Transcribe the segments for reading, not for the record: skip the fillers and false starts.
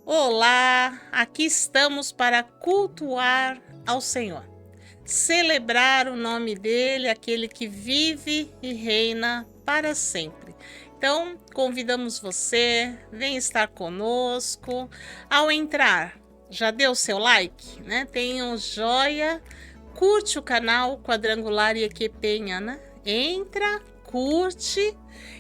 Olá, aqui estamos para cultuar ao Senhor, celebrar o nome dele, aquele que vive e reina para sempre. Então, convidamos você, vem estar conosco. Ao entrar, já deu seu like, né? Tem um joia, curte o canal Quadrangular e Equipenha, né? Entra, curte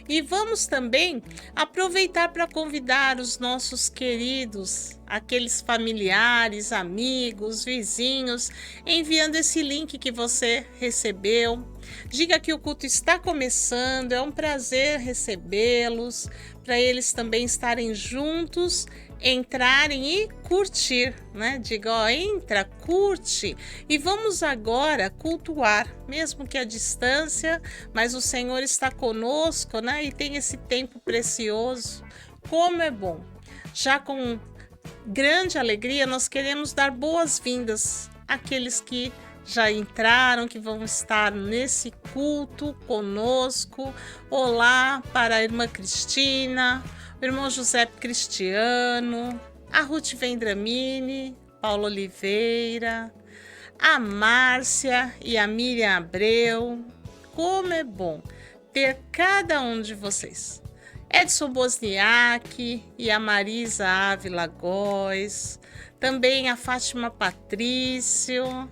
e vamos também aproveitar para convidar os nossos queridos, aqueles familiares, amigos, vizinhos, enviando esse link que você recebeu. Diga que o culto está começando, é um prazer recebê-los, para eles também estarem juntos, entrarem e curtir, né? Diga, ó, entra, curte e vamos agora cultuar, mesmo que à distância, mas o Senhor está conosco, né? E tem esse tempo precioso. Como é bom! Já com grande alegria, nós queremos dar boas-vindas àqueles que já entraram, que vão estar nesse culto conosco. Olá para a irmã Cristina, o irmão José Cristiano, a Ruth Vendramini, Paulo Oliveira, a Márcia e a Miriam Abreu. Como é bom ter cada um de vocês. Edson Bosniak e a Marisa Ávila Góes, também a Fátima Patrício,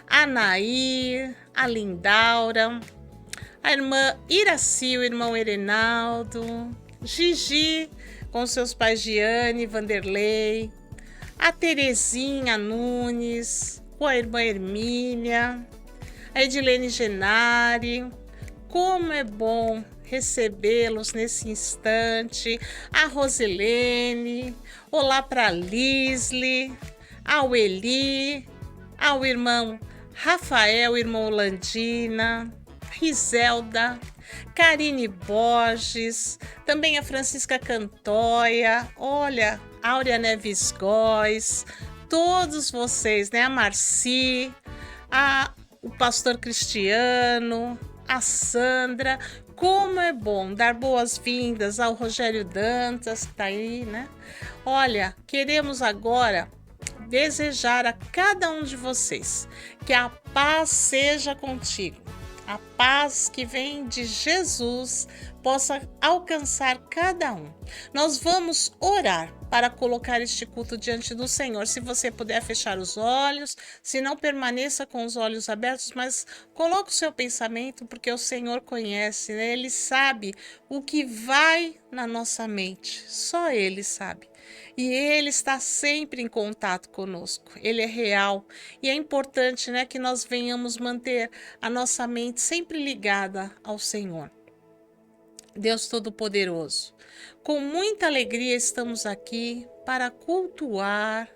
a Nair, a Lindaura, a irmã Iraci, o irmão Erenaldo, Gigi, com seus pais Giane e Vanderlei, a Terezinha Nunes, com a irmã Hermínia, a Edilene Genari. Como é bom recebê-los nesse instante, a Rosilene, olá para a Lisle, ao Eli, ao irmão Rafael, irmão Landina, Riselda, Karine Borges, também a Francisca Cantoia, olha, Áurea Neves Góes, todos vocês, né? A Marci, o pastor Cristiano, a Sandra. Como é bom dar boas-vindas ao Rogério Dantas, que está aí, né? Olha, queremos agora desejar a cada um de vocês que a paz seja contigo. A paz que vem de Jesus possa alcançar cada um. Nós vamos orar para colocar este culto diante do Senhor. Se você puder fechar os olhos, se não, permaneça com os olhos abertos, mas coloque o seu pensamento, porque o Senhor conhece, né? Ele sabe o que vai na nossa mente, só Ele sabe. E Ele está sempre em contato conosco, Ele é real. E é importante, né, que nós venhamos manter a nossa mente sempre ligada ao Senhor. Deus Todo-Poderoso, com muita alegria estamos aqui para cultuar,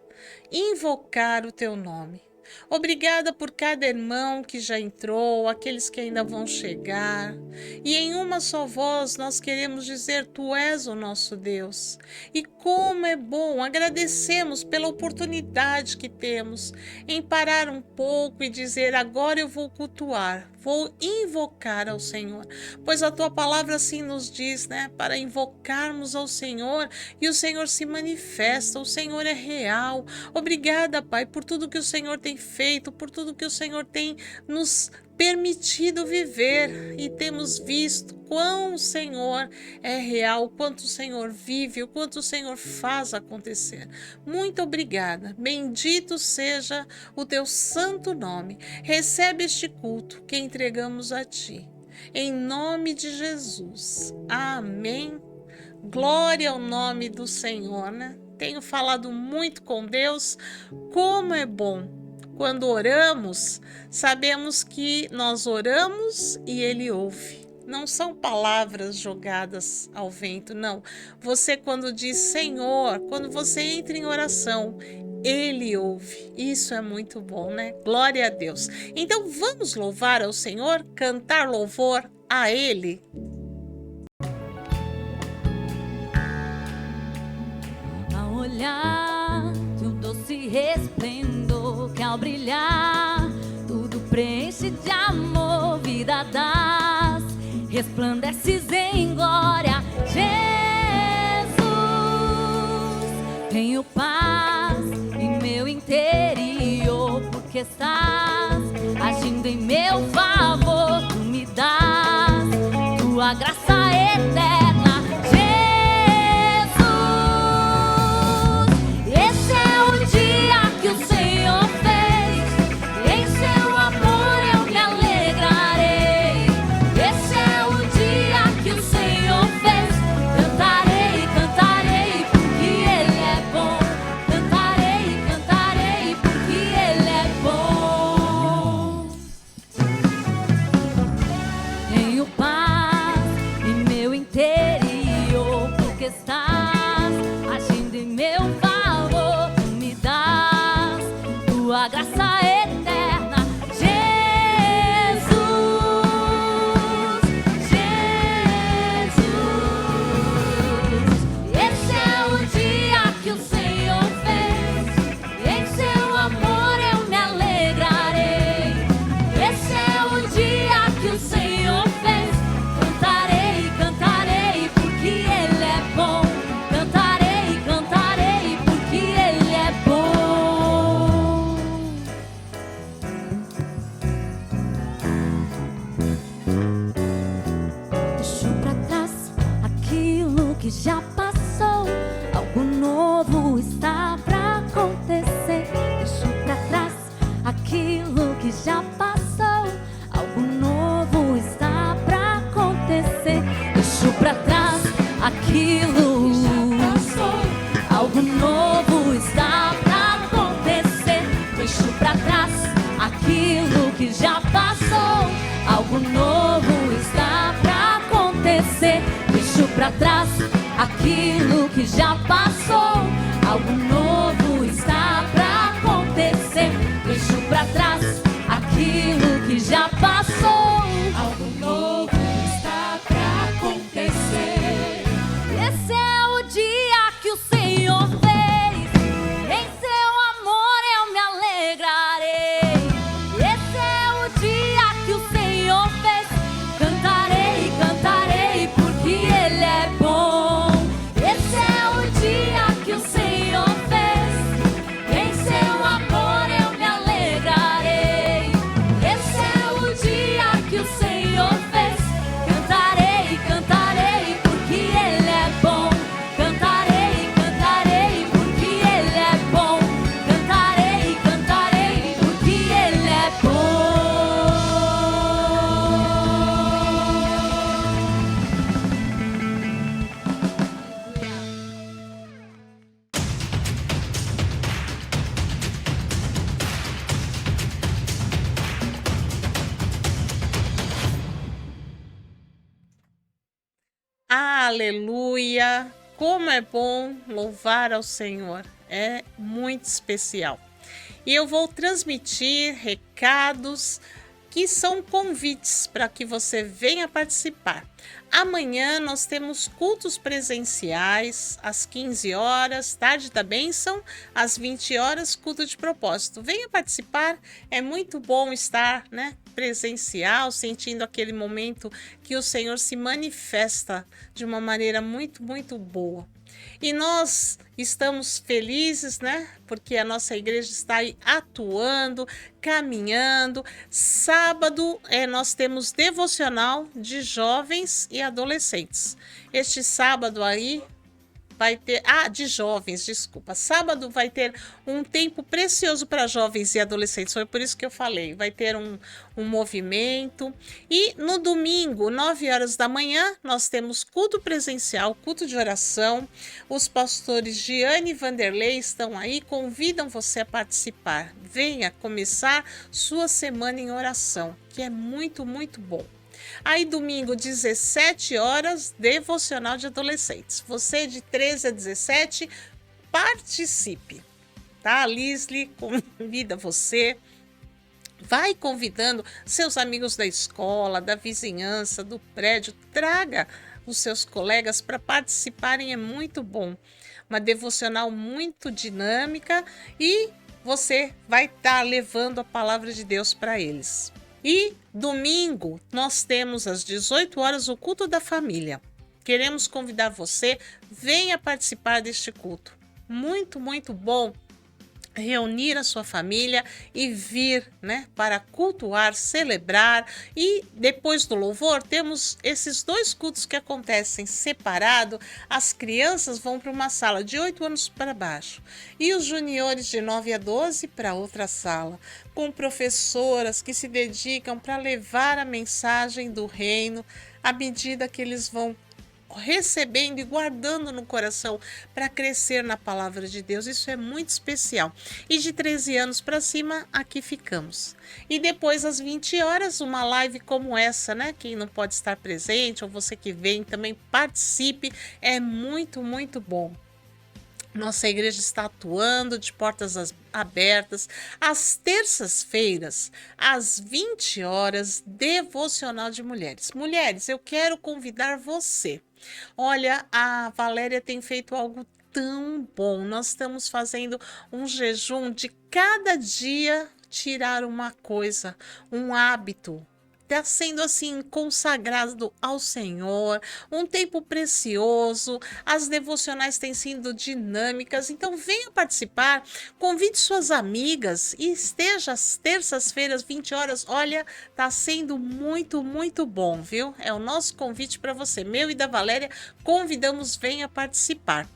invocar o Teu nome. Obrigada por cada irmão que já entrou, aqueles que ainda vão chegar. E em uma só voz nós queremos dizer: Tu és o nosso Deus. E como é bom, agradecemos pela oportunidade que temos em parar um pouco e dizer: agora eu vou cultuar, vou invocar ao Senhor. Pois a Tua palavra assim nos diz, né? Para invocarmos ao Senhor e o Senhor se manifesta, o Senhor é real. Obrigada, Pai, por tudo que o Senhor tem feito, por tudo que o Senhor tem nos permitido viver e temos visto quão o Senhor é real, o quanto o Senhor vive, o quanto o Senhor faz acontecer. Muito obrigada, bendito seja o Teu santo nome. Recebe este culto que entregamos a Ti, em nome de Jesus, amém. Glória ao nome do Senhor, né? Tenho falado muito com Deus. Como é bom quando oramos, sabemos que nós oramos e Ele ouve. Não são palavras jogadas ao vento, não. Você, quando diz Senhor, quando você entra em oração, Ele ouve. Isso é muito bom, né? Glória a Deus. Então vamos louvar ao Senhor, cantar louvor a Ele. Ao olhar de um doce resplendor que ao brilhar tudo preenche de amor, vida das, resplandeces em glória, Jesus. Tenho paz em meu interior, porque estás agindo em meu favor. Tu me dás tua graça eterna, Jesus. Esse é o dia que o Senhor fez, em seu amor eu me alegrarei. Esse é o dia que o Senhor fez, cantarei, cantarei, porque Ele é bom. Cantarei, cantarei, porque Ele é bom. Tenho paz em meu interior, porque estás agindo em meu favor. Tu me dás tua graça eterna, Jesus, Jesus. Esse é o dia que o Senhor fez, em seu amor eu me alegrarei. Esse é o dia que o Senhor fez, cantarei, cantarei, porque Ele é bom. Cantarei, cantarei, porque Ele é bom. Deixo pra trás aquilo que já passou, algo novo está pra acontecer. Deixo pra trás aquilo que já passou, algo novo está pra acontecer. Deixo pra trás aquilo que já passou, algo novo está pra acontecer. Deixo pra trás aquilo que já passou, algo novo está pra acontecer. Deixo pra trás aquilo que já passou, algo novo está pra acontecer. Deixo pra trás aquilo que já passou, algo novo está pra acontecer. Esse é o dia que o Senhor fez, em seu amor eu me alegrarei. Esse é o dia que o Senhor fez, cantarei, cantarei, porque Ele é bom. Esse é o dia que o Senhor fez, em seu amor eu me alegrarei. Esse é o dia que o Senhor fez, cantarei, cantarei, porque Ele é bom. Cantarei, cantarei, porque Ele é bom. Cantarei, cantarei, porque Ele é bom. Aleluia! Como é bom louvar ao Senhor, é muito especial. E eu vou transmitir recados que são convites para que você venha participar. Amanhã nós temos cultos presenciais às 15 horas, tarde da bênção, às 20 horas, culto de propósito. Venha participar, é muito bom estar, presencial, sentindo aquele momento que o Senhor se manifesta de uma maneira muito, muito boa. E nós estamos felizes, porque a nossa igreja está aí atuando, caminhando. Sábado nós temos devocional de jovens e adolescentes. Este sábado aí vai ter... de jovens, desculpa. Sábado vai ter um tempo precioso para jovens e adolescentes. Foi por isso que eu falei. Vai ter um movimento. E no domingo, 9 horas da manhã, nós temos culto presencial, culto de oração. Os pastores Giane e Vanderlei estão aí, convidam você a participar. Venha começar sua semana em oração, que é muito, muito bom. Aí domingo, 17 horas, devocional de adolescentes. Você de 13 a 17, participe, tá? A Lisli convida você. Vai convidando seus amigos da escola, da vizinhança, do prédio. Traga os seus colegas para participarem, é muito bom. Uma devocional muito dinâmica e você vai estar levando a palavra de Deus para eles. E domingo nós temos às 18 horas o culto da família. Queremos convidar você, venha participar deste culto. muito, muito bom reunir a sua família e vir, né, para cultuar, celebrar. E depois do louvor temos esses 2 cultos que acontecem separado. As crianças vão para uma sala de 8 anos para baixo e os juniores de 9 a 12 para outra sala, com professoras que se dedicam para levar a mensagem do reino à medida que eles vão recebendo e guardando no coração para crescer na palavra de Deus. Isso é muito especial. E de 13 anos para cima, aqui ficamos. E depois, às 20 horas, uma live como essa, né? Quem não pode estar presente, ou você que vem, também participe. É muito, muito bom. Nossa igreja está atuando de portas abertas às terças-feiras, às 20 horas, devocional de mulheres. Mulheres, eu quero convidar você. Olha, a Valéria tem feito algo tão bom. Nós estamos fazendo um jejum de cada dia tirar uma coisa, um hábito. Está sendo assim consagrado ao Senhor, um tempo precioso, as devocionais têm sido dinâmicas, então venha participar, convide suas amigas e esteja às terças-feiras, 20 horas, olha, está sendo muito, muito bom, viu? É o nosso convite para você, meu e da Valéria, convidamos, venha participar.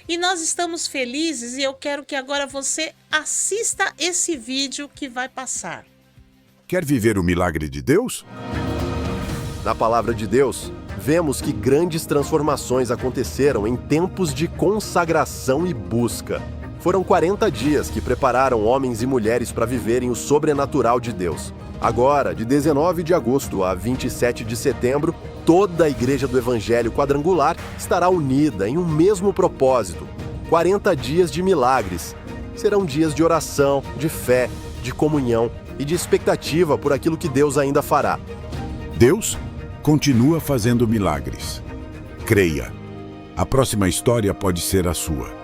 E nós estamos felizes e eu quero que agora você assista esse vídeo que vai passar. Quer viver o milagre de Deus? Na palavra de Deus, vemos que grandes transformações aconteceram em tempos de consagração e busca. Foram 40 dias que prepararam homens e mulheres para viverem o sobrenatural de Deus. Agora, de 19 de agosto a 27 de setembro, toda a Igreja do Evangelho Quadrangular estará unida em um mesmo propósito. 40 dias de milagres. Serão dias de oração, de fé, de comunhão e de expectativa por aquilo que Deus ainda fará. Deus continua fazendo milagres. Creia. A próxima história pode ser a sua.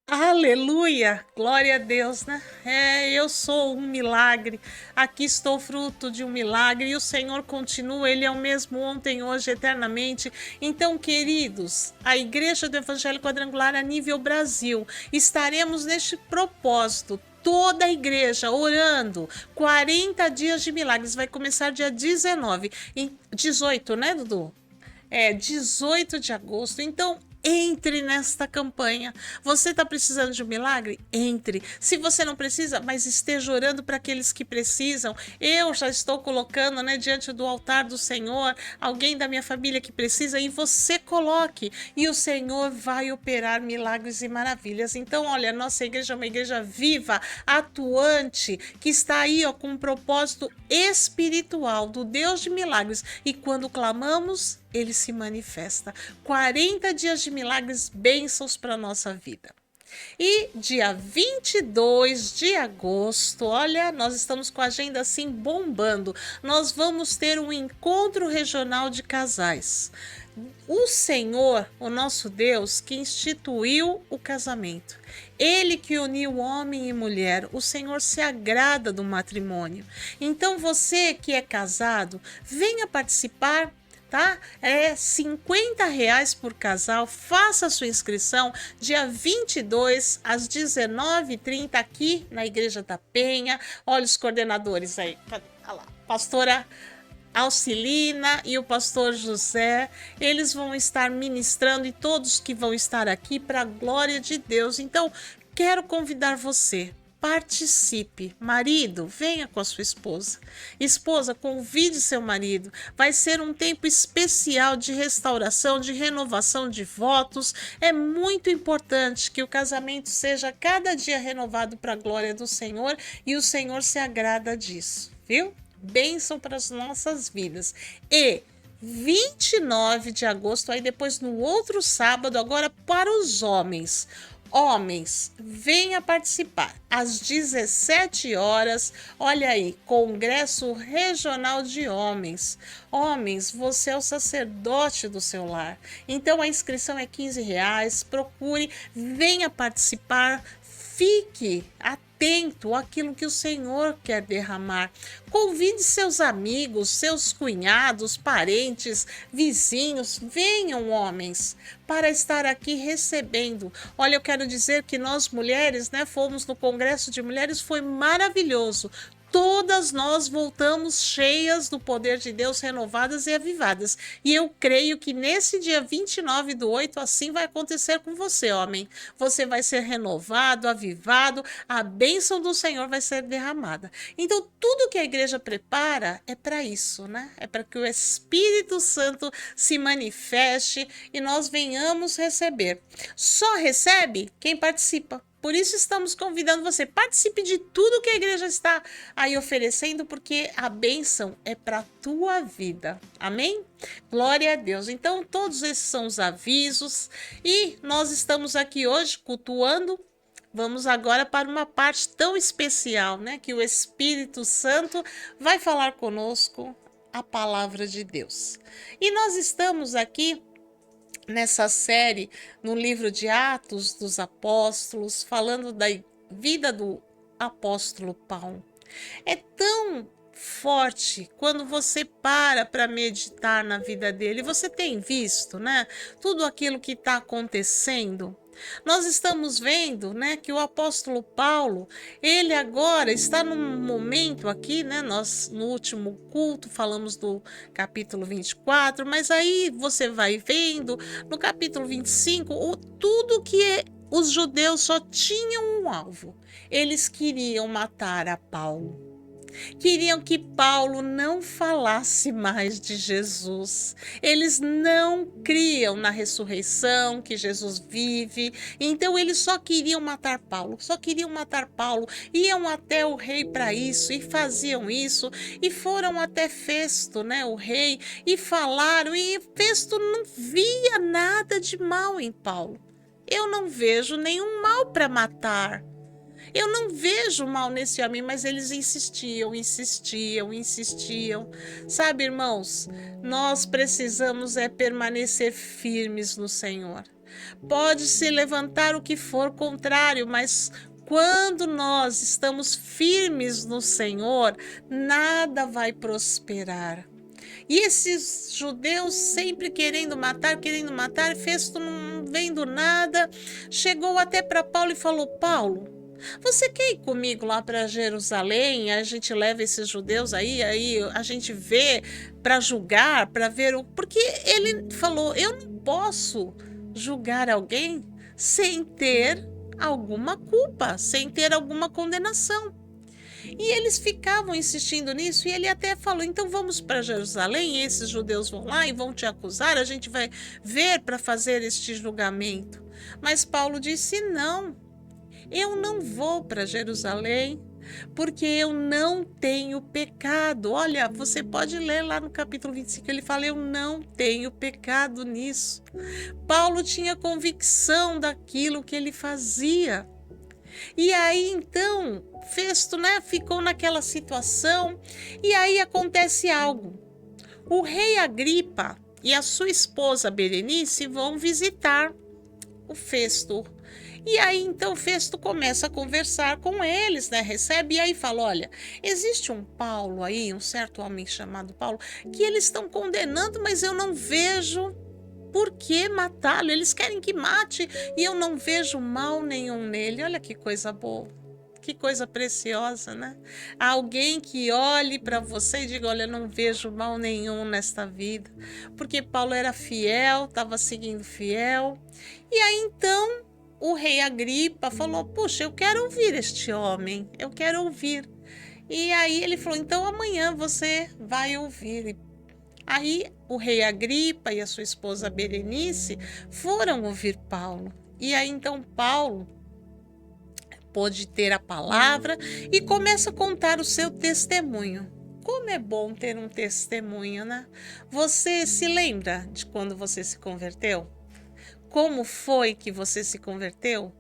Aleluia! Glória a Deus, né? Eu sou um milagre. Aqui estou fruto de um milagre e o Senhor continua, Ele é o mesmo ontem, hoje, eternamente. Então, queridos, a Igreja do Evangelho Quadrangular a nível Brasil, estaremos neste propósito. Toda a igreja orando 40 dias de milagres. Vai começar dia 19, 18, né, Dudu? 18 de agosto. Então, entre nesta campanha. Você está precisando de um milagre? Entre. Se você não precisa, mas esteja orando para aqueles que precisam. Eu já estou colocando, né, diante do altar do Senhor, alguém da minha família que precisa, e você coloque. E o Senhor vai operar milagres e maravilhas. Então, olha, nossa igreja é uma igreja viva, atuante, que está aí, ó, com um propósito espiritual do Deus de milagres. E quando clamamos, Ele se manifesta. 40 dias de milagres, bênçãos para a nossa vida. E dia 22 de agosto, olha, nós estamos com a agenda assim bombando. Nós vamos ter um encontro regional de casais. O Senhor, o nosso Deus, que instituiu o casamento. Ele que uniu homem e mulher. O Senhor se agrada do matrimônio. Então você que é casado, venha participar. Tá? É R$50 por casal. Faça a sua inscrição dia 22 às 19h30 aqui na Igreja da Penha. Olha os coordenadores aí. Olha lá. Pastora Alcilina e o pastor José, eles vão estar ministrando e todos que vão estar aqui para a glória de Deus. Então, quero convidar você. Participe. Marido, venha com a sua esposa. Esposa, convide seu marido. Vai ser um tempo especial de restauração, de renovação de votos. É muito importante que o casamento seja cada dia renovado para a glória do Senhor e o Senhor se agrada disso, viu? Bênção para as nossas vidas. E 29 de agosto, aí depois no outro sábado, agora para os homens. Homens, venha participar às 17 horas. Olha aí, Congresso Regional de Homens. Homens, você é o sacerdote do seu lar. Então a inscrição é R$15. Procure, venha participar. fique atento àquilo que o Senhor quer derramar. Convide seus amigos, seus cunhados, parentes, vizinhos, venham, homens, para estar aqui recebendo. Olha, eu quero dizer que nós mulheres, né, fomos no Congresso de Mulheres, foi maravilhoso. Todas nós voltamos cheias do poder de Deus, renovadas e avivadas. E eu creio que nesse dia 29/8, assim vai acontecer com você, homem. Você vai ser renovado, avivado, a bênção do Senhor vai ser derramada. Então, tudo que a igreja prepara é para isso, né? É para que o Espírito Santo se manifeste e nós venhamos receber. Só recebe quem participa. Por isso estamos convidando você, participe de tudo que a igreja está aí oferecendo, porque a bênção é para a tua vida. Amém? Glória a Deus. Então, todos esses são os avisos e nós estamos aqui hoje cultuando. Vamos agora para uma parte tão especial, né? Que o Espírito Santo vai falar conosco a palavra de Deus. E nós estamos aqui nessa série, no livro de Atos dos Apóstolos, falando da vida do apóstolo Paulo. É tão forte quando você para meditar na vida dele. Você tem visto, né? Tudo aquilo que está acontecendo. Nós estamos vendo, né, que o apóstolo Paulo, ele agora está num momento aqui, né, nós no último culto falamos do capítulo 24, mas aí você vai vendo no capítulo 25, tudo que os judeus só tinham um alvo. Eles queriam matar a Paulo. Queriam que Paulo não falasse mais de Jesus. Eles não criam na ressurreição, que Jesus vive. Então eles só queriam matar Paulo, Iam até o rei para isso e faziam isso. E foram até Festo, né, o rei, e falaram. E Festo não via nada de mal em Paulo. Eu não vejo nenhum mal para matar. Eu não vejo mal nesse homem, mas eles insistiam. Sabe, irmãos, nós precisamos permanecer firmes no Senhor. Pode se levantar o que for contrário, mas quando nós estamos firmes no Senhor, nada vai prosperar. E esses judeus sempre querendo matar, Festo não vendo nada, chegou até para Paulo e falou: Paulo, você quer ir comigo lá para Jerusalém? A gente leva esses judeus aí a gente vê para julgar, para ver o... Porque ele falou, eu não posso julgar alguém sem ter alguma culpa, sem ter alguma condenação. E eles ficavam insistindo nisso, e ele até falou, então vamos para Jerusalém, esses judeus vão lá e vão te acusar, a gente vai ver para fazer este julgamento. Mas Paulo disse, não, eu não vou para Jerusalém, porque eu não tenho pecado. Olha, você pode ler lá no capítulo 25, ele fala, eu não tenho pecado nisso. Paulo tinha convicção daquilo que ele fazia. E aí, então, Festo, né, ficou naquela situação, e aí acontece algo. O rei Agripa e a sua esposa Berenice vão visitar o Festo. E aí, então, Festo começa a conversar com eles, né? Recebe e aí fala, olha, existe um Paulo aí, um certo homem chamado Paulo, que eles estão condenando, mas eu não vejo por que matá-lo. Eles querem que mate e eu não vejo mal nenhum nele. Olha que coisa boa, que coisa preciosa, né? Alguém que olhe para você e diga, olha, eu não vejo mal nenhum nesta vida. Porque Paulo era fiel, estava seguindo fiel. E aí, então, o rei Agripa falou, puxa, eu quero ouvir este homem, eu quero ouvir. E aí ele falou, então amanhã você vai ouvir. Aí o rei Agripa e a sua esposa Berenice foram ouvir Paulo. E aí então Paulo pôde ter a palavra e começa a contar o seu testemunho. Como é bom ter um testemunho, né? Você se lembra de quando você se converteu? Como foi que você se converteu?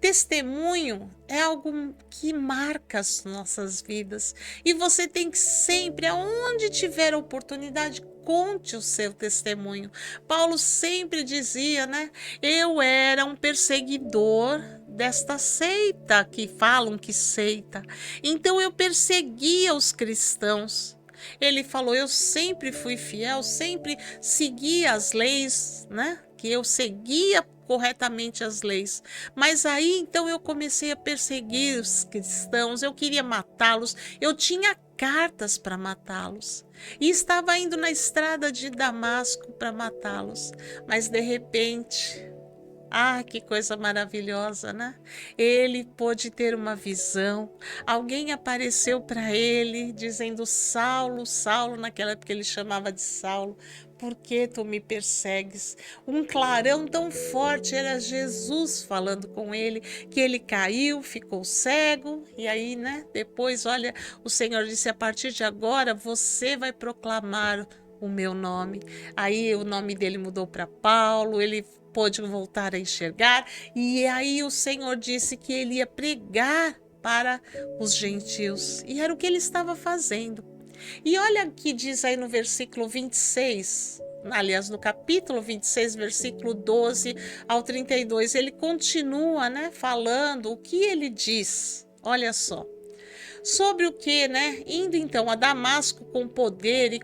Testemunho é algo que marca as nossas vidas. E você tem que sempre, aonde tiver oportunidade, conte o seu testemunho. Paulo sempre dizia, né? Eu era um perseguidor desta seita, que falam que seita. Então eu perseguia os cristãos. Ele falou, eu sempre fui fiel, sempre segui as leis, né? Que eu seguia corretamente as leis. Mas aí então eu comecei a perseguir os cristãos, eu queria matá-los, eu tinha cartas para matá-los. E estava indo na estrada de Damasco para matá-los. Mas de repente, que coisa maravilhosa, né? Ele pôde ter uma visão. Alguém apareceu para ele dizendo, Saulo, Saulo, naquela época ele chamava de Saulo, por que tu me persegues? Um clarão tão forte, era Jesus falando com ele, que ele caiu, ficou cego, e aí, né? Depois, olha, o Senhor disse, a partir de agora você vai proclamar o meu nome. Aí o nome dele mudou para Paulo, ele pôde voltar a enxergar, e aí o Senhor disse que ele ia pregar para os gentios, e era o que ele estava fazendo. E olha o que diz aí no versículo 26, aliás, no capítulo 26, versículo 12 ao 32, ele continua, né, falando o que ele diz. Olha só. Sobre o que, né? Indo então a Damasco com poder e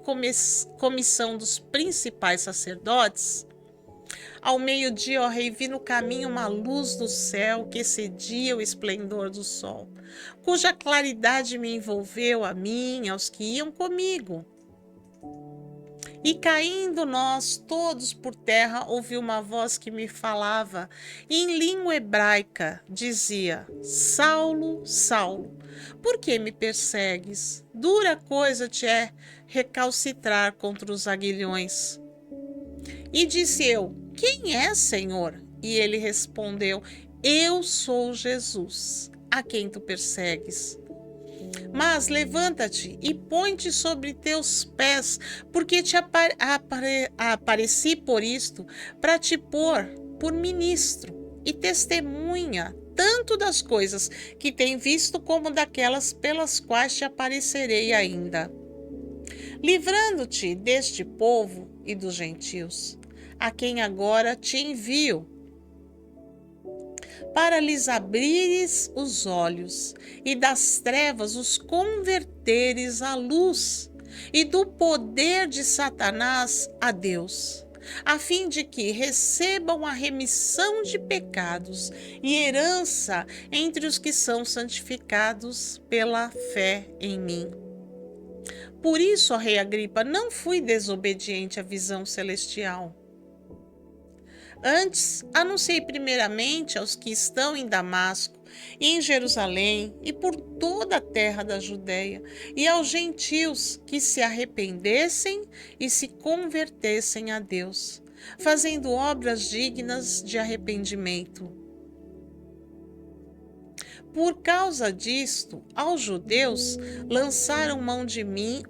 comissão dos principais sacerdotes, ao meio-dia, ó rei, vi no caminho uma luz do céu que excedia o esplendor do sol, cuja claridade me envolveu a mim e aos que iam comigo. E caindo nós todos por terra, ouvi uma voz que me falava, e em língua hebraica dizia, Saulo, Saulo, por que me persegues? Dura coisa te é recalcitrar contra os aguilhões. E disse eu, quem é, Senhor? E ele respondeu, eu sou Jesus, a quem tu persegues. Mas levanta-te e põe-te sobre teus pés, porque te apareci por isto, para te pôr por ministro e testemunha, tanto das coisas que tem visto, como daquelas pelas quais te aparecerei ainda, livrando-te deste povo e dos gentios, a quem agora te envio, para lhes abrires os olhos e das trevas os converteres à luz e do poder de Satanás a Deus, a fim de que recebam a remissão de pecados e herança entre os que são santificados pela fé em mim. Por isso, ó rei Agripa, não fui desobediente à visão celestial. Antes, anunciei primeiramente aos que estão em Damasco e em Jerusalém e por toda a terra da Judéia e aos gentios que se arrependessem e se convertessem a Deus, fazendo obras dignas de arrependimento. Por causa disto, os judeus lançaram mão de mim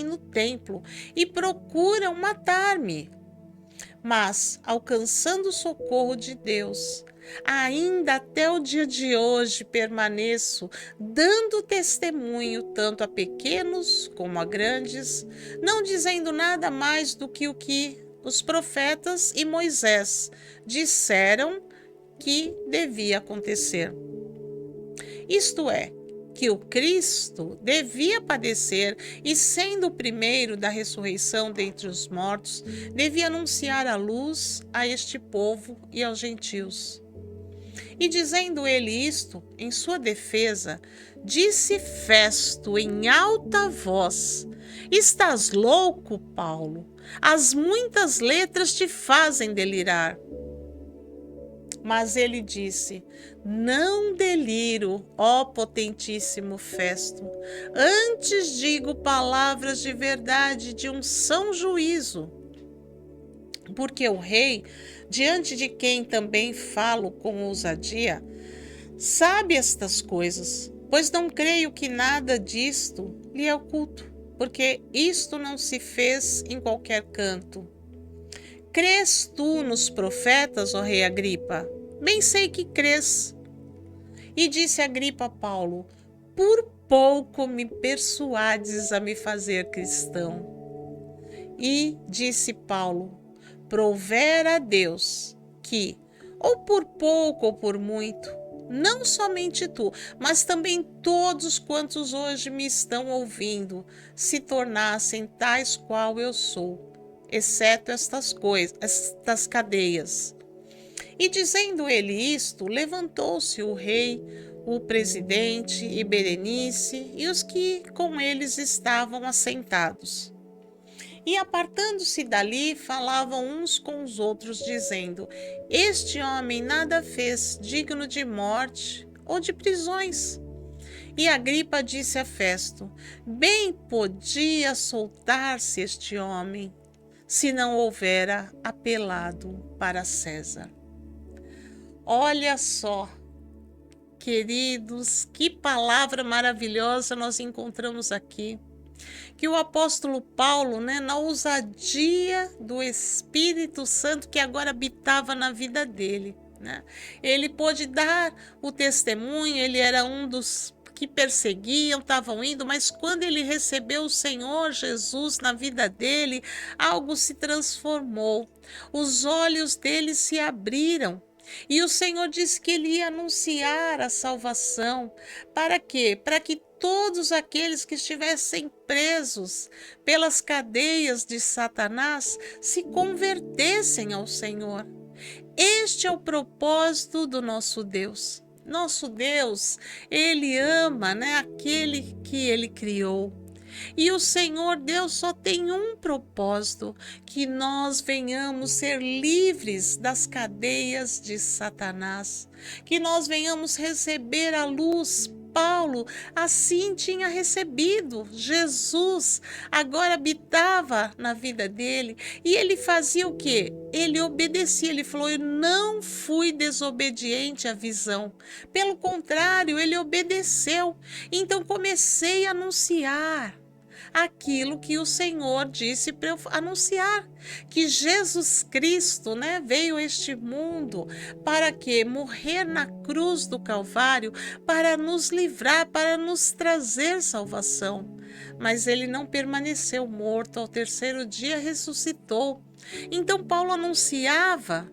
no templo e procuram matar-me. Mas, alcançando o socorro de Deus, ainda até o dia de hoje permaneço, dando testemunho tanto a pequenos como a grandes, não dizendo nada mais do que o que os profetas e Moisés disseram que devia acontecer. Isto é, que o Cristo devia padecer e, sendo o primeiro da ressurreição dentre os mortos, devia anunciar a luz a este povo e aos gentios. E dizendo ele isto, em sua defesa, disse Festo em alta voz, estás louco, Paulo? As muitas letras te fazem delirar. Mas ele disse, não deliro, ó potentíssimo Festo, antes digo palavras de verdade, de um são juízo. Porque o rei, diante de quem também falo com ousadia, sabe estas coisas, pois não creio que nada disto lhe é oculto, porque isto não se fez em qualquer canto. Crês tu nos profetas, ó rei Agripa? Bem sei que crês. E disse Agripa a Paulo, por pouco me persuades a me fazer cristão. E disse Paulo, provera a Deus que, ou por pouco ou por muito, não somente tu, mas também todos quantos hoje me estão ouvindo, se tornassem tais qual eu sou, exceto estas coisas, estas cadeias. E dizendo ele isto, levantou-se o rei, o presidente e Berenice e os que com eles estavam assentados. E apartando-se dali, falavam uns com os outros, dizendo: Este homem nada fez digno de morte ou de prisões. E Agripa disse a Festo: Bem podia soltar-se este homem, se não houvera apelado para César. Olha só, queridos, que palavra maravilhosa nós encontramos aqui. Que o apóstolo Paulo, na ousadia do Espírito Santo que agora habitava na vida dele, ele pôde dar o testemunho. Ele era um dos que perseguiam, estavam indo, mas quando ele recebeu o Senhor Jesus na vida dele, algo se transformou, os olhos dele se abriram. E o Senhor disse que ele ia anunciar a salvação. Para quê? Para que todos aqueles que estivessem presos pelas cadeias de Satanás se convertessem ao Senhor. Este é o propósito do nosso Deus. Nosso Deus, Ele ama, aquele que Ele criou. E o Senhor Deus só tem um propósito: que nós venhamos ser livres das cadeias de Satanás, que nós venhamos receber a luz. Paulo assim tinha recebido. Jesus agora habitava na vida dele e ele fazia o quê? Ele obedecia. Ele falou: eu não fui desobediente à visão. Pelo contrário, ele obedeceu. Então comecei a anunciar aquilo que o Senhor disse para eu anunciar, que Jesus Cristo, veio a este mundo para que morrer na cruz do Calvário, para nos livrar, para nos trazer salvação. Mas ele não permaneceu morto, ao terceiro dia ressuscitou. Então Paulo anunciava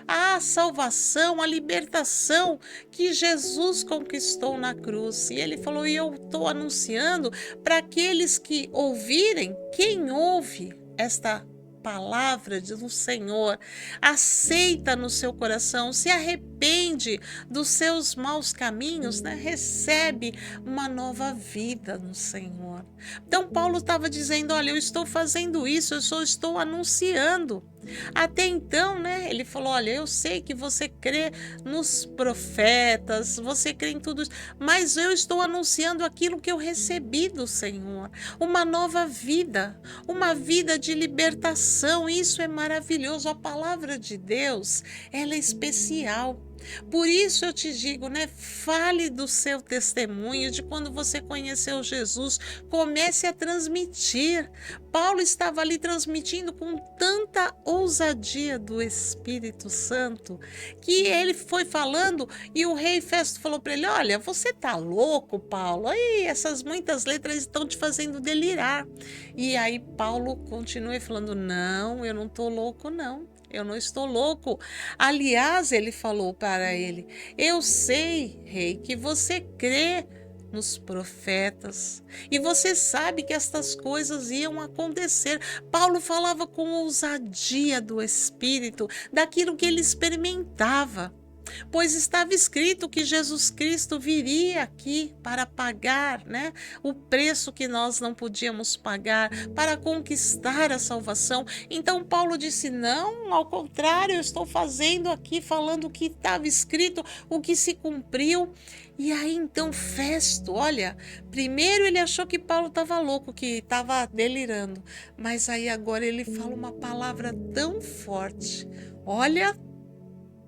a salvação, a libertação que Jesus conquistou na cruz. E ele falou: e eu estou anunciando para aqueles que ouvirem. Quem ouve esta palavra do Senhor, aceita no seu coração, se arrepende dos seus maus caminhos, recebe uma nova vida no Senhor. Então Paulo estava dizendo: olha, eu estou fazendo isso, eu só estou anunciando. Até então, ele falou: olha, eu sei que você crê nos profetas, você crê em tudo isso, mas eu estou anunciando aquilo que eu recebi do Senhor, uma nova vida, uma vida de libertação. Isso é maravilhoso. A palavra de Deus, ela é especial. Por isso eu te digo, fale do seu testemunho, de quando você conheceu Jesus, comece a transmitir. Paulo estava ali transmitindo com tanta ousadia do Espírito Santo, que ele foi falando e o rei Festo falou para ele: olha, você tá louco, Paulo? Aí essas muitas letras estão te fazendo delirar. E aí Paulo continua falando: não, eu não tô louco, não. Eu não estou louco. Aliás, ele falou para ele: eu sei, rei, que você crê nos profetas e você sabe que estas coisas iam acontecer. Paulo falava com ousadia do Espírito, daquilo que ele experimentava. Pois estava escrito que Jesus Cristo viria aqui para pagar, o preço que nós não podíamos pagar, para conquistar a salvação. Então Paulo disse: não, ao contrário, eu estou fazendo aqui, falando o que estava escrito, o que se cumpriu. E aí então Festo, olha, primeiro ele achou que Paulo estava louco, que estava delirando, mas aí agora ele fala uma palavra tão forte: olha,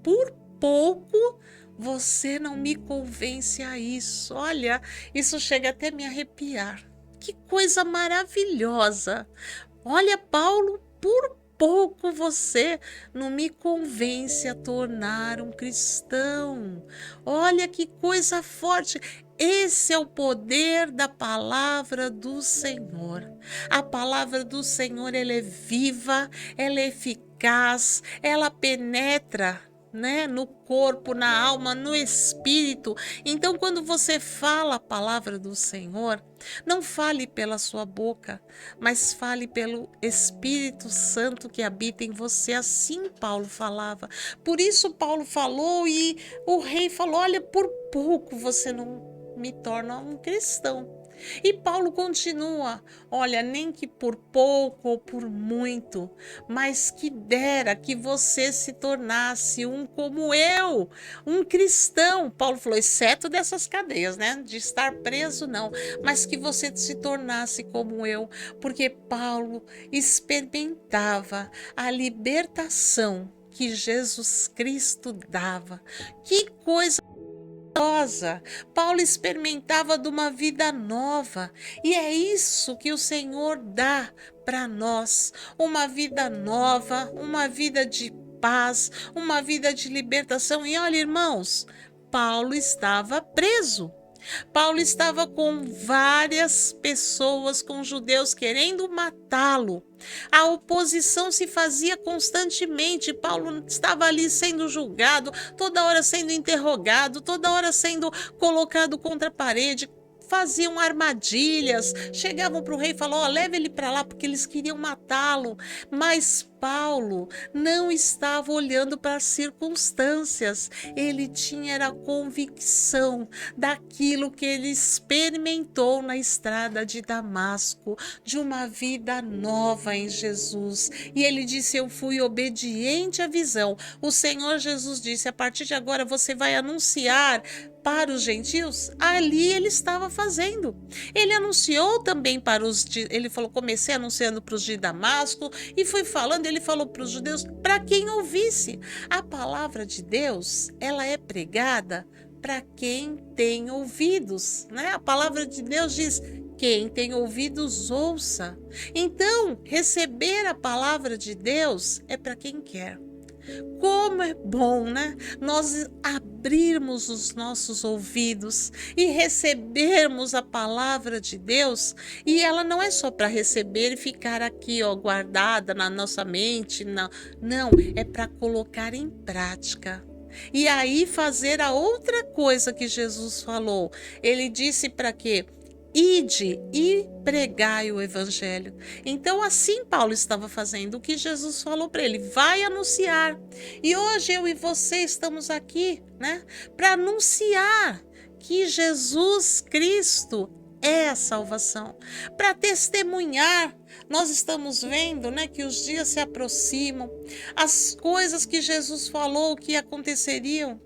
por pouco você não me convence a isso. Olha, isso chega até me arrepiar. Que coisa maravilhosa. Olha, Paulo, por pouco você não me convence a tornar um cristão. Olha que coisa forte. Esse é o poder da palavra do Senhor. A palavra do Senhor, ela é viva, ela é eficaz, ela penetra né? No corpo, na alma, no espírito. Então, quando você fala a palavra do Senhor, não fale pela sua boca, mas fale pelo Espírito Santo que habita em você. Assim Paulo falava. Por isso Paulo falou e o rei falou: olha, por pouco você não me torna um cristão. E Paulo continua: olha, nem que por pouco ou por muito, mas que dera que você se tornasse um como eu, um cristão. Paulo falou, exceto dessas cadeias, né? De estar preso, não, mas que você se tornasse como eu, porque Paulo experimentava a libertação que Jesus Cristo dava. Que coisa maravilhosa! Paulo experimentava de uma vida nova, e é isso que o Senhor dá para nós, uma vida nova, uma vida de paz, uma vida de libertação. E olha, irmãos, Paulo estava preso. Paulo estava com várias pessoas, com judeus querendo matá-lo. A oposição se fazia constantemente. Paulo estava ali sendo julgado, toda hora sendo interrogado, toda hora sendo colocado contra a parede. Faziam armadilhas, chegavam para o rei e falavam: ó, leva ele para lá, porque eles queriam matá-lo. Mas Paulo não estava olhando para as circunstâncias, ele tinha a convicção daquilo que ele experimentou na estrada de Damasco, de uma vida nova em Jesus. E ele disse: eu fui obediente à visão. O Senhor Jesus disse: a partir de agora você vai anunciar para os gentios. Ali ele estava fazendo. Ele anunciou também para os... Ele falou, comecei anunciando para os de Damasco, e fui falando, ele falou para os judeus, para quem ouvisse. A palavra de Deus, ela é pregada para quem tem ouvidos, né? A palavra de Deus diz: quem tem ouvidos, ouça. Então, receber a palavra de Deus é para quem quer. Como é bom, né? Nós abrirmos os nossos ouvidos e recebermos a palavra de Deus. E ela não é só para receber e ficar aqui, ó, guardada na nossa mente. Não, não, é para colocar em prática. E aí fazer a outra coisa que Jesus falou. Ele disse para quê? Ide e pregai o evangelho. Então assim Paulo estava fazendo o que Jesus falou para ele: vai anunciar. E hoje eu e você estamos aqui, né, para anunciar que Jesus Cristo é a salvação, para testemunhar. Nós estamos vendo, né, que os dias se aproximam, as coisas que Jesus falou que aconteceriam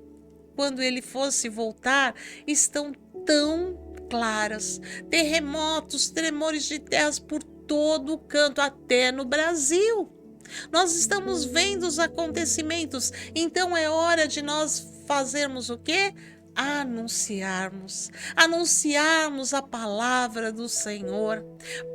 quando ele fosse voltar estão tão claras. Terremotos, tremores de terras por todo o canto, até no Brasil. Nós estamos vendo os acontecimentos. Então é hora de nós fazermos o quê? Anunciarmos a palavra do Senhor.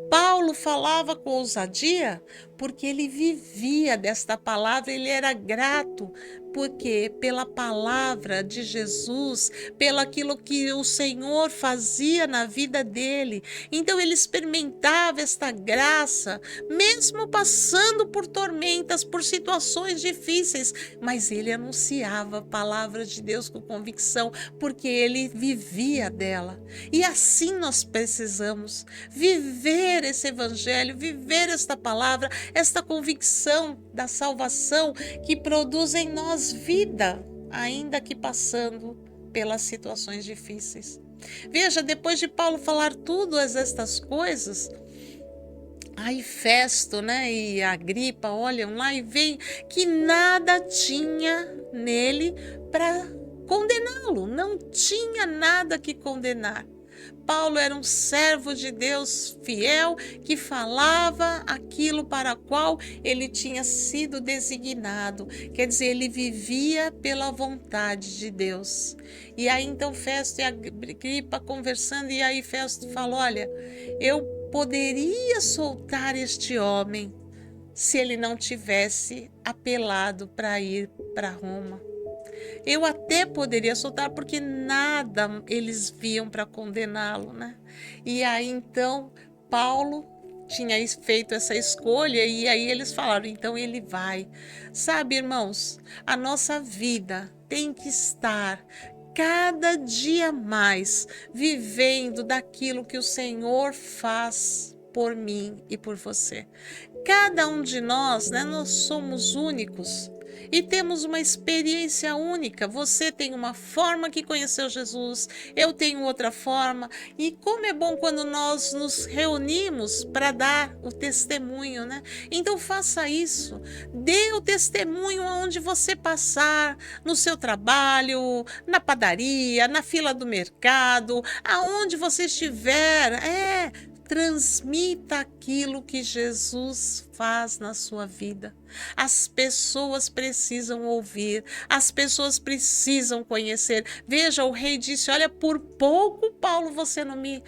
Paulo falava com ousadia porque ele vivia desta palavra, ele era grato, porque pela palavra de Jesus, pelo aquilo que o Senhor fazia na vida dele. Então ele experimentava esta graça, mesmo passando por tormentas, por situações difíceis, mas ele anunciava a palavra de Deus com convicção, porque ele vivia dela. E assim nós precisamos viver esse evangelho, viver esta palavra, esta convicção da salvação que produz em nós vida, ainda que passando pelas situações difíceis. Veja, depois de Paulo falar todas estas coisas, aí Festo, né, e Agripa olham lá e veem que nada tinha nele para condená-lo, não tinha nada que condenar. Paulo era um servo de Deus fiel que falava aquilo para o qual ele tinha sido designado. Quer dizer, ele vivia pela vontade de Deus. E aí então Festo e Agripa conversando, e aí Festo falou: olha, eu poderia soltar este homem se ele não tivesse apelado para ir para Roma. Eu até poderia soltar, porque nada eles viam para condená-lo, né? E aí então Paulo tinha feito essa escolha e aí eles falaram, então ele vai. Sabe, irmãos, a nossa vida tem que estar cada dia mais vivendo daquilo que o Senhor faz por mim e por você. Cada um de nós, né, nós somos únicos e temos uma experiência única. Você tem uma forma que conheceu Jesus, eu tenho outra forma. E como é bom quando nós nos reunimos para dar o testemunho, né? Então faça isso. Dê o testemunho aonde você passar, no seu trabalho, na padaria, na fila do mercado, aonde você estiver. Transmita aquilo que Jesus faz na sua vida. As pessoas precisam ouvir, as pessoas precisam conhecer. Veja, o rei disse, olha, por pouco, Paulo, você não me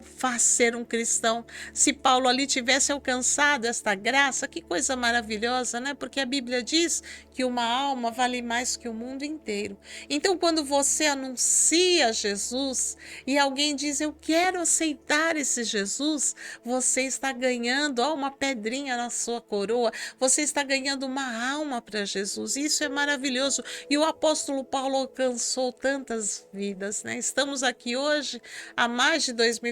faz ser um cristão. Se Paulo ali tivesse alcançado esta graça, que coisa maravilhosa, né? Porque a Bíblia diz que uma alma vale mais que o mundo inteiro. Então, quando você anuncia Jesus e alguém diz, eu quero aceitar esse Jesus, você está ganhando uma pedrinha na sua coroa, você está ganhando uma alma para Jesus. Isso é maravilhoso. E o apóstolo Paulo alcançou tantas vidas, né? Estamos aqui hoje, há mais de 2026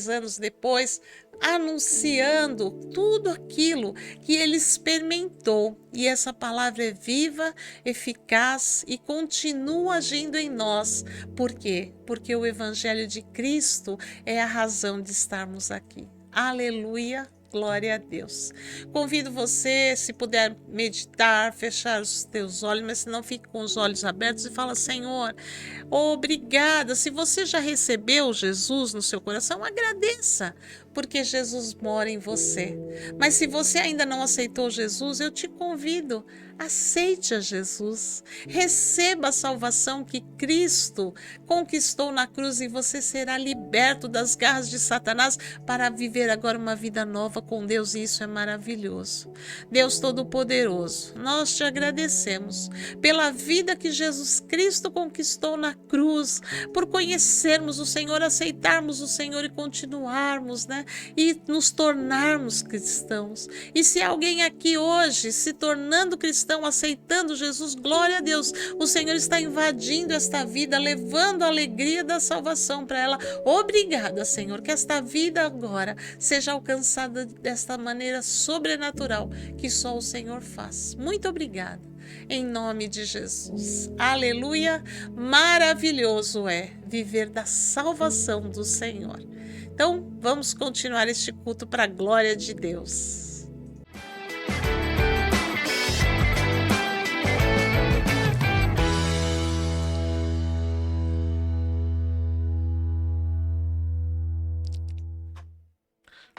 anos depois, anunciando tudo aquilo que ele experimentou. E essa palavra é viva, eficaz e continua agindo em nós. Por quê? Porque o Evangelho de Cristo é a razão de estarmos aqui. Aleluia! Glória a Deus. Convido você, se puder meditar, fechar os teus olhos, mas se não, fique com os olhos abertos e fala, Senhor, obrigada. Se você já recebeu Jesus no seu coração, agradeça, porque Jesus mora em você. Mas se você ainda não aceitou Jesus, eu te convido, aceite a Jesus, receba a salvação que Cristo conquistou na cruz e você será liberto das garras de Satanás para viver agora uma vida nova com Deus, e isso é maravilhoso. Deus Todo-Poderoso, nós te agradecemos pela vida que Jesus Cristo conquistou na cruz, por conhecermos o Senhor, aceitarmos o Senhor e continuarmos, né? E nos tornarmos cristãos. E se alguém aqui hoje se tornando cristão, aceitando Jesus, glória a Deus, o Senhor está invadindo esta vida, levando a alegria da salvação para ela. Obrigada, Senhor, que esta vida agora seja alcançada desta maneira sobrenatural que só o Senhor faz. Muito obrigada. Em nome de Jesus. Aleluia. Maravilhoso é viver da salvação do Senhor. Então, vamos continuar este culto para a glória de Deus.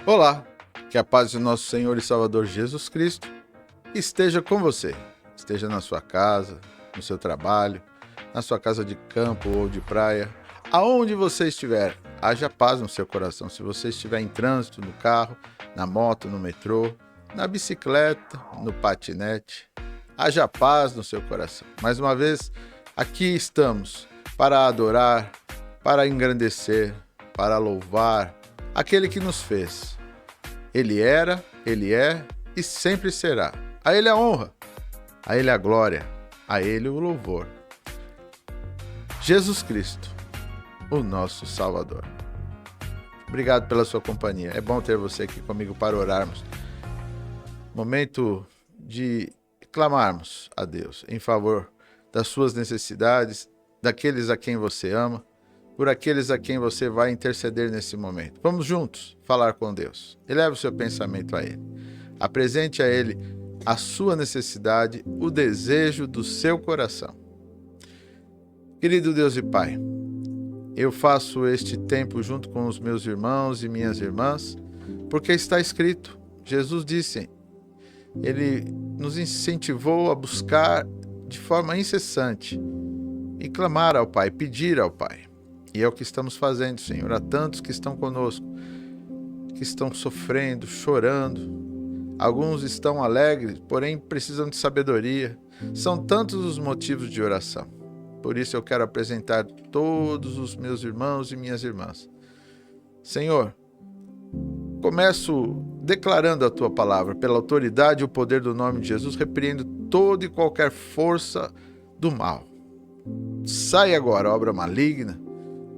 Olá, que a paz do nosso Senhor e Salvador Jesus Cristo esteja com você. Esteja na sua casa, no seu trabalho, na sua casa de campo ou de praia, aonde você estiver, haja paz no seu coração. Se você estiver em trânsito, no carro, na moto, no metrô, na bicicleta, no patinete, haja paz no seu coração. Mais uma vez, aqui estamos para adorar, para engrandecer, para louvar aquele que nos fez. Ele era, Ele é e sempre será. A Ele a honra, a Ele a glória, a Ele o louvor. Jesus Cristo, o nosso Salvador. Obrigado pela sua companhia. É bom ter você aqui comigo para orarmos. Momento de clamarmos a Deus em favor das suas necessidades, daqueles a quem você ama, por aqueles a quem você vai interceder nesse momento. Vamos juntos falar com Deus. Eleve o seu pensamento a Ele. Apresente a Ele a sua necessidade, o desejo do seu coração. Querido Deus e Pai, eu faço este tempo junto com os meus irmãos e minhas irmãs, porque está escrito, Jesus disse, Ele nos incentivou a buscar de forma incessante e clamar ao Pai, pedir ao Pai. E é o que estamos fazendo, Senhor. Há tantos que estão conosco, que estão sofrendo, chorando. Alguns estão alegres, porém precisam de sabedoria. São tantos os motivos de oração. Por isso eu quero apresentar todos os meus irmãos e minhas irmãs. Senhor, começo declarando a tua palavra. Pela autoridade e o poder do nome de Jesus, repreendo toda e qualquer força do mal. Sai agora, obra maligna,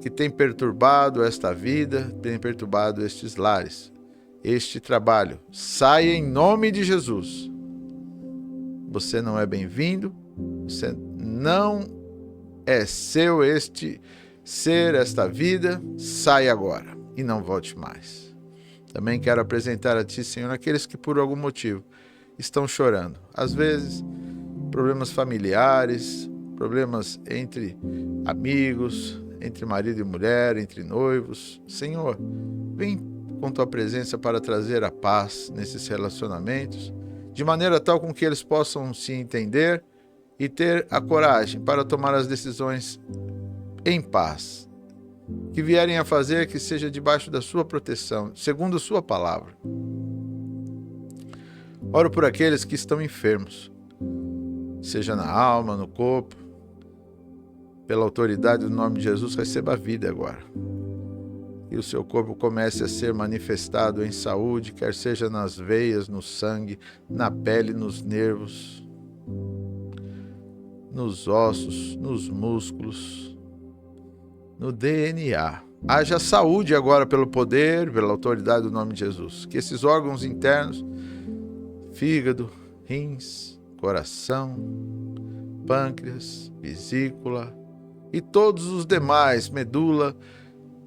que tem perturbado esta vida, tem perturbado estes lares, este trabalho. Saia em nome de Jesus. Você não é bem-vindo, você não é seu este ser, esta vida. Sai agora e não volte mais. Também quero apresentar a Ti, Senhor, aqueles que por algum motivo estão chorando. Às vezes, problemas familiares, problemas entre amigos, entre marido e mulher, entre noivos. Senhor, vem com Tua presença para trazer a paz nesses relacionamentos, de maneira tal com que eles possam se entender e ter a coragem para tomar as decisões em paz, que vierem a fazer, que seja debaixo da sua proteção, segundo a sua palavra. Oro por aqueles que estão enfermos, seja na alma, no corpo. Pela autoridade do nome de Jesus, receba a vida agora. E o seu corpo comece a ser manifestado em saúde, quer seja nas veias, no sangue, na pele, nos nervos, nos ossos, nos músculos, no DNA. Haja saúde agora pelo poder, pela autoridade do nome de Jesus. Que esses órgãos internos, fígado, rins, coração, pâncreas, vesícula e todos os demais, medula,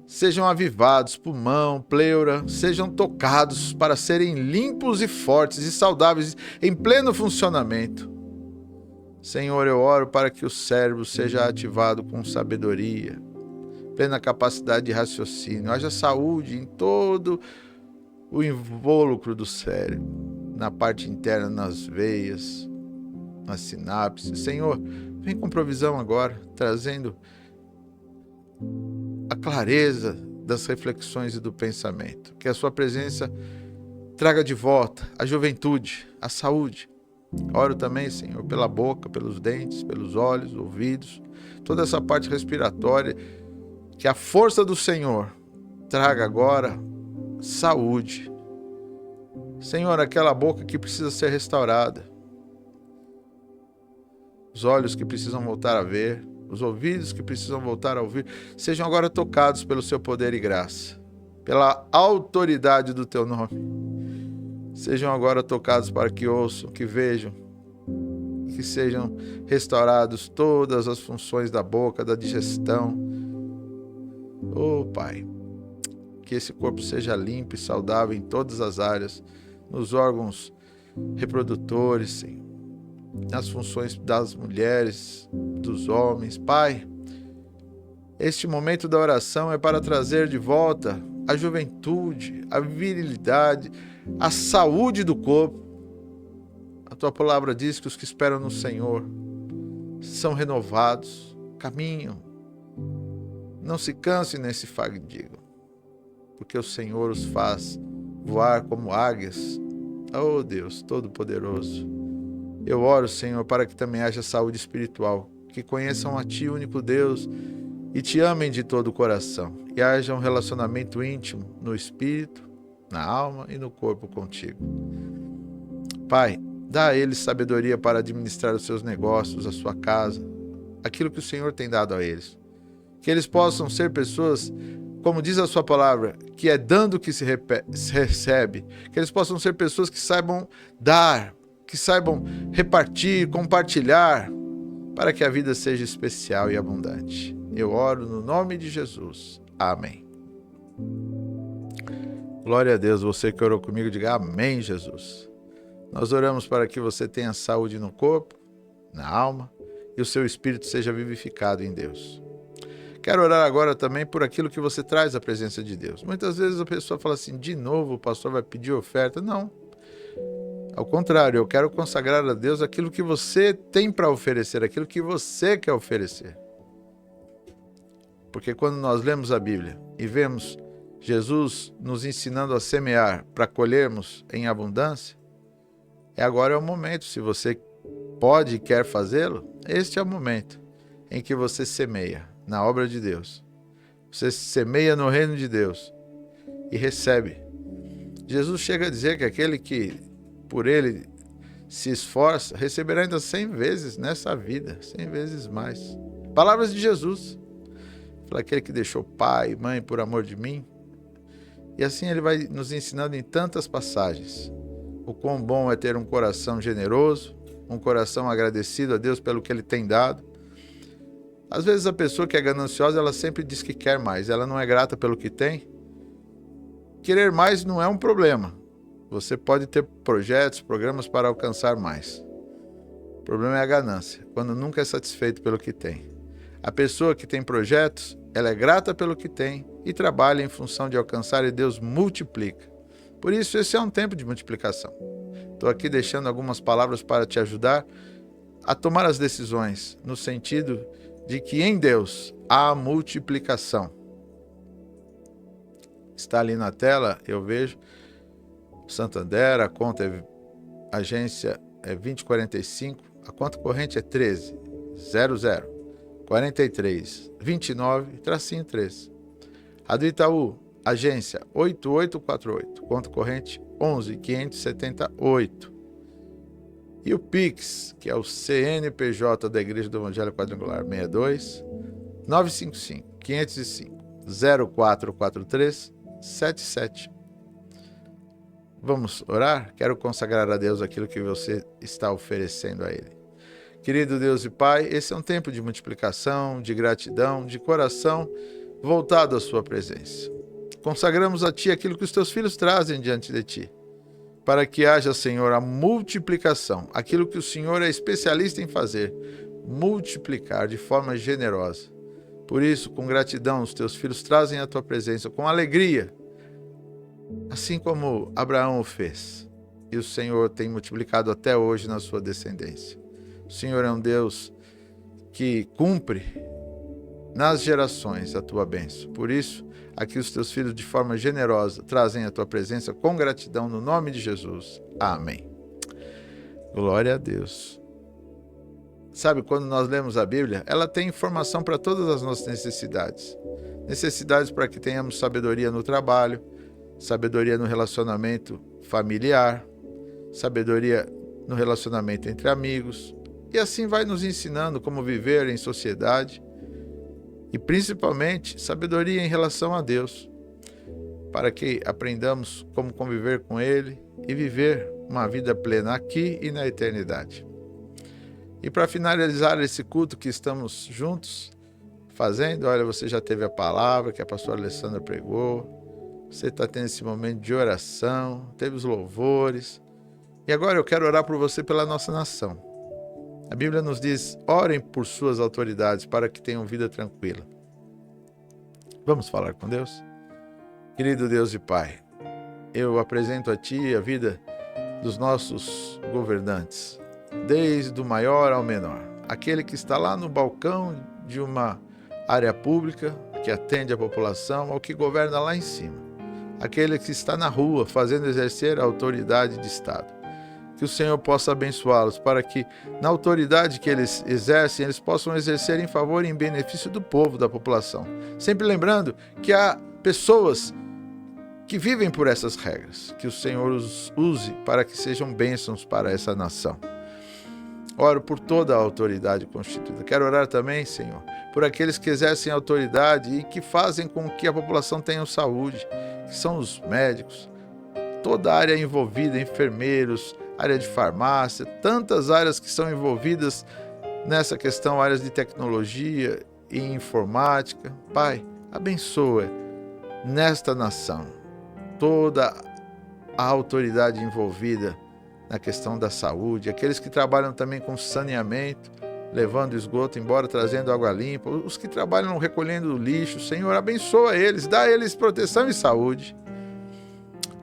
sejam avivados, pulmão, pleura, sejam tocados para serem limpos e fortes e saudáveis em pleno funcionamento. Senhor, eu oro para que o cérebro seja ativado com sabedoria, plena capacidade de raciocínio. Haja saúde em todo o invólucro do cérebro, na parte interna, nas veias, nas sinapses. Senhor, vem com provisão agora, trazendo a clareza das reflexões e do pensamento. Que a sua presença traga de volta a juventude, a saúde. Oro também, Senhor, pela boca, pelos dentes, pelos olhos, ouvidos, toda essa parte respiratória. Que a força do Senhor traga agora saúde. Senhor, aquela boca que precisa ser restaurada, os olhos que precisam voltar a ver, os ouvidos que precisam voltar a ouvir, sejam agora tocados pelo seu poder e graça, pela autoridade do teu nome. Sejam agora tocados para que ouçam, que vejam, que sejam restaurados todas as funções da boca, da digestão. Oh, Pai, que esse corpo seja limpo e saudável em todas as áreas, nos órgãos reprodutores, Senhor, nas funções das mulheres, dos homens. Pai, este momento da oração é para trazer de volta a juventude, a virilidade, a saúde do corpo. A Tua palavra diz que os que esperam no Senhor são renovados, caminham, não se cansem nem se fadigam, porque o Senhor os faz voar como águias. Oh Deus Todo-Poderoso, eu oro, Senhor, para que também haja saúde espiritual, que conheçam a Ti, único Deus, e Te amem de todo o coração, e haja um relacionamento íntimo no espírito, na alma e no corpo contigo. Pai, dá a eles sabedoria para administrar os seus negócios, a sua casa, aquilo que o Senhor tem dado a eles. Que eles possam ser pessoas, como diz a sua palavra, que é dando que se recebe. Que eles possam ser pessoas que saibam dar, que saibam repartir, compartilhar, para que a vida seja especial e abundante. Eu oro no nome de Jesus. Amém. Glória a Deus. Você que orou comigo, diga amém, Jesus. Nós oramos para que você tenha saúde no corpo, na alma, e o seu espírito seja vivificado em Deus. Quero orar agora também por aquilo que você traz à presença de Deus. Muitas vezes a pessoa fala assim, de novo o pastor vai pedir oferta. Não. Ao contrário, eu quero consagrar a Deus aquilo que você tem para oferecer, aquilo que você quer oferecer. Porque quando nós lemos a Bíblia e vemos Jesus nos ensinando a semear para colhermos em abundância, agora é o momento. Se você pode e quer fazê-lo, este é o momento em que você semeia na obra de Deus. Você semeia no reino de Deus e recebe Jesus chega a dizer que aquele que por ele se esforça, receberá ainda 100 vezes nessa vida, 100 vezes mais. Palavras de Jesus. Fala, aquele que deixou pai e mãe por amor de mim. E assim ele vai nos ensinando em tantas passagens. O quão bom é ter um coração generoso, um coração agradecido a Deus pelo que ele tem dado. Às vezes a pessoa que é gananciosa, ela sempre diz que quer mais, ela não é grata pelo que tem. Querer mais não é um problema. Você pode ter projetos, programas para alcançar mais. O problema é a ganância, quando nunca é satisfeito pelo que tem. A pessoa que tem projetos, ela é grata pelo que tem e trabalha em função de alcançar, e Deus multiplica. Por isso, esse é um tempo de multiplicação. Estou aqui deixando algumas palavras para te ajudar a tomar as decisões, no sentido de que em Deus há multiplicação. Está ali na tela, eu vejo, Santander, a conta agência é 2045, a conta corrente é 13 00 43 29 -13. A do Itaú, agência 8848, conta corrente 11 578. E o Pix, que é o CNPJ da Igreja do Evangelho Quadrangular 62 955 505 0443 77. Vamos orar? Quero consagrar a Deus aquilo que você está oferecendo a Ele. Querido Deus e Pai, esse é um tempo de multiplicação, de gratidão, de coração voltado à sua presença. Consagramos a Ti aquilo que os Teus filhos trazem diante de Ti, para que haja, Senhor, a multiplicação, aquilo que o Senhor é especialista em fazer, multiplicar de forma generosa. Por isso, com gratidão, os Teus filhos trazem a Tua presença, com alegria, assim como Abraão o fez, e o Senhor tem multiplicado até hoje na sua descendência. O Senhor é um Deus que cumpre nas gerações a tua bênção. Por isso, aqui os teus filhos de forma generosa trazem a tua presença com gratidão no nome de Jesus. Amém. Glória a Deus. Sabe, quando nós lemos a Bíblia, ela tem informação para todas as nossas necessidades. Necessidades para que tenhamos sabedoria no trabalho, sabedoria no relacionamento familiar, sabedoria no relacionamento entre amigos, e assim vai nos ensinando como viver em sociedade e principalmente sabedoria em relação a Deus, para que aprendamos como conviver com Ele e viver uma vida plena aqui e na eternidade. E para finalizar esse culto que estamos juntos fazendo, olha, você já teve a palavra que a pastora Alessandra pregou, você está tendo esse momento de oração, teve os louvores. E agora eu quero orar por você pela nossa nação. A Bíblia nos diz, orem por suas autoridades para que tenham vida tranquila. Vamos falar com Deus? Querido Deus e Pai, eu apresento a Ti a vida dos nossos governantes, desde o maior ao menor. Aquele que está lá no balcão de uma área pública, que atende a população, ao que governa lá em cima. Aquele que está na rua, fazendo exercer a autoridade de Estado. Que o Senhor possa abençoá-los, para que, na autoridade que eles exercem, eles possam exercer em favor e em benefício do povo, da população. Sempre lembrando que há pessoas que vivem por essas regras, que o Senhor os use para que sejam bênçãos para essa nação. Oro por toda a autoridade constituída. Quero orar também, Senhor, por aqueles que exercem autoridade e que fazem com que a população tenha saúde, que são os médicos, toda a área envolvida, enfermeiros, área de farmácia, tantas áreas que são envolvidas nessa questão, áreas de tecnologia e informática. Pai, abençoa nesta nação toda a autoridade envolvida na questão da saúde, aqueles que trabalham também com saneamento, levando esgoto embora, trazendo água limpa, os que trabalham recolhendo lixo. Senhor, abençoa eles, dá a eles proteção e saúde.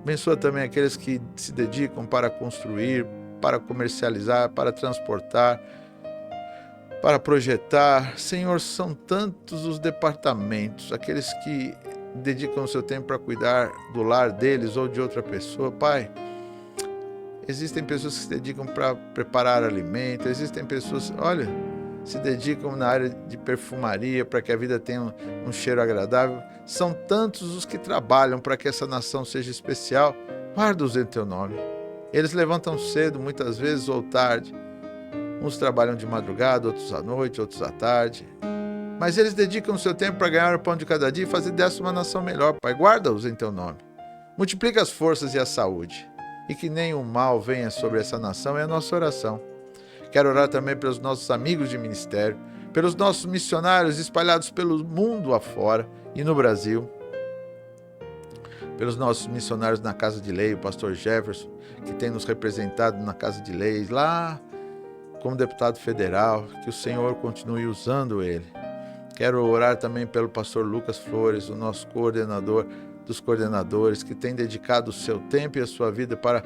Abençoa também aqueles que se dedicam para construir, para comercializar, para transportar, para projetar. Senhor, são tantos os departamentos, aqueles que dedicam o seu tempo para cuidar do lar deles ou de outra pessoa. Pai, existem pessoas que se dedicam para preparar alimento, existem pessoas, olha, se dedicam na área de perfumaria para que a vida tenha um cheiro agradável. São tantos os que trabalham para que essa nação seja especial. Guarda-os em teu nome. Eles levantam cedo, muitas vezes, ou tarde. Uns trabalham de madrugada, outros à noite, outros à tarde. Mas eles dedicam o seu tempo para ganhar o pão de cada dia e fazer dessa uma nação melhor, Pai. Guarda-os em teu nome. Multiplica as forças e a saúde. E que nenhum mal venha sobre essa nação é a nossa oração. Quero orar também pelos nossos amigos de ministério, pelos nossos missionários espalhados pelo mundo afora e no Brasil, pelos nossos missionários na Casa de Lei, o pastor Jefferson, que tem nos representado na Casa de Leis, lá como deputado federal, que o Senhor continue usando ele. Quero orar também pelo pastor Lucas Flores, o nosso coordenador dos coordenadores, que tem dedicado o seu tempo e a sua vida para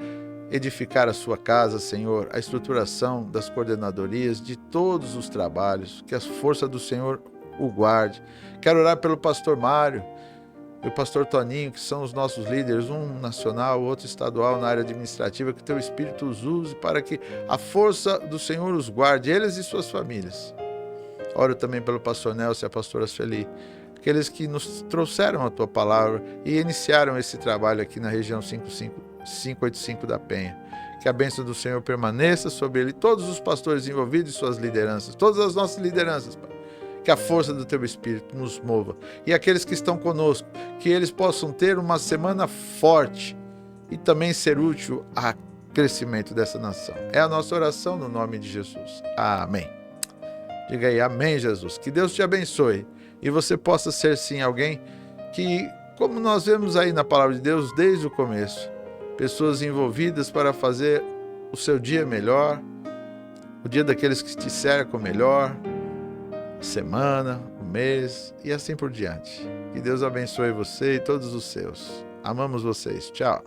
edificar a sua casa, Senhor, a estruturação das coordenadorias, de todos os trabalhos, que a força do Senhor o guarde. Quero orar pelo pastor Mário e o pastor Toninho, que são os nossos líderes, um nacional, outro estadual na área administrativa, que teu Espírito os use para que a força do Senhor os guarde, eles e suas famílias. Oro também pelo pastor Nelson e a pastora Sueli, aqueles que nos trouxeram a tua palavra e iniciaram esse trabalho aqui na região 585 da Penha. Que a bênção do Senhor permaneça sobre ele, todos os pastores envolvidos e suas lideranças, todas as nossas lideranças, Pai. Que a força do teu Espírito nos mova. E aqueles que estão conosco, que eles possam ter uma semana forte e também ser útil ao crescimento dessa nação. É a nossa oração no nome de Jesus. Amém. Diga aí, amém, Jesus. Que Deus te abençoe e você possa ser sim alguém que, como nós vemos aí na palavra de Deus desde o começo, pessoas envolvidas para fazer o seu dia melhor, o dia daqueles que te cercam melhor, a semana, o mês e assim por diante. Que Deus abençoe você e todos os seus. Amamos vocês. Tchau.